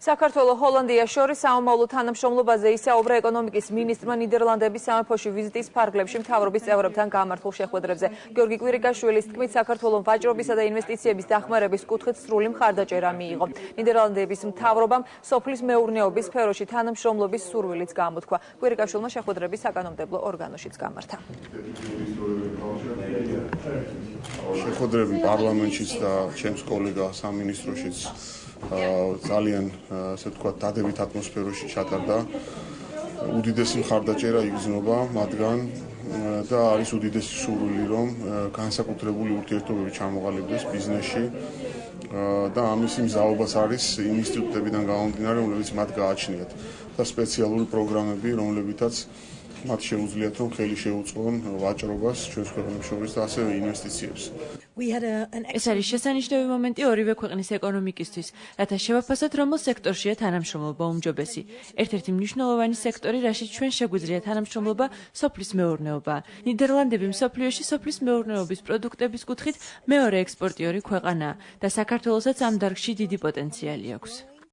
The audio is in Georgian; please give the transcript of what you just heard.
საქართველოს ჰოლანდიას შორის საომავლო თანამშრომლობაზე ისაუბრა ეკონომიკის მინისტრმა ნიდერლანდების სამეფოში ვიზიტის ფარგლებში მთავრობის წევრებთან გამართულ შეხვედრებზე. გიორგი კვირიკაშვილის თქმით, საქართველოს ვაჭრობისა და ინვესტიციების დახმარების კუთხით სრული მხარდაჭერა მიიღო. ნიდერლანდების მთავრობამ სოფლის მეურნეობის სფეროში თანამშრომლობის სურვილიც გამოთქვა. კვირიკაშვილმა შეხვედრები საკანონმდებლო ორგანოშიც გამართა. შეხვედრები პარლამენტშიც და ჩემს კოლეგა სამინისტროშიც ძალიან ასე ვთქვათ დადებით ატმოსფეროში ჩატარდა. უდიდესი მხარდაჭერა იგრძნობა მათგან და არის უდიდესი სურვილი რომ განსაკუთრებული ურთიერთობები ჩამოყალიბდეს ბიზნესში და ამის მზაობას არის იმ ინსტიტუტებიდან გამომდინარე, რომლებიც მათ გააჩნიათ და სპეციალური პროგრამები, რომლებითაც მათ შეუძლიათ რომ ხელი შეუწყონ ვაჭრობას ჩვენს ქვეყნებს შორის და ასევე ინვესტიციებს. ეს არის შესანიშნავი მომენტი ორივე ქვეყნის ეკონომიკისთვის, რათა შევაფასოთ, რომელ სექტორშია თანამშრომლობა უმჯობესი. ერთ-ერთი მნიშვნელოვანი სექტორი, რაშიც ჩვენ შეგვიძლია თანამშრომლობა, სოფლის მეურნეობაა. ნიდერლანდები მსოფლიოში სოფლის მეურნეობის პროდუქტების კუთხით მეორე ექსპორტიორი ქვეყანაა და საქართველოსაც ამ დარგში დიდი პოტენციალი აქვს.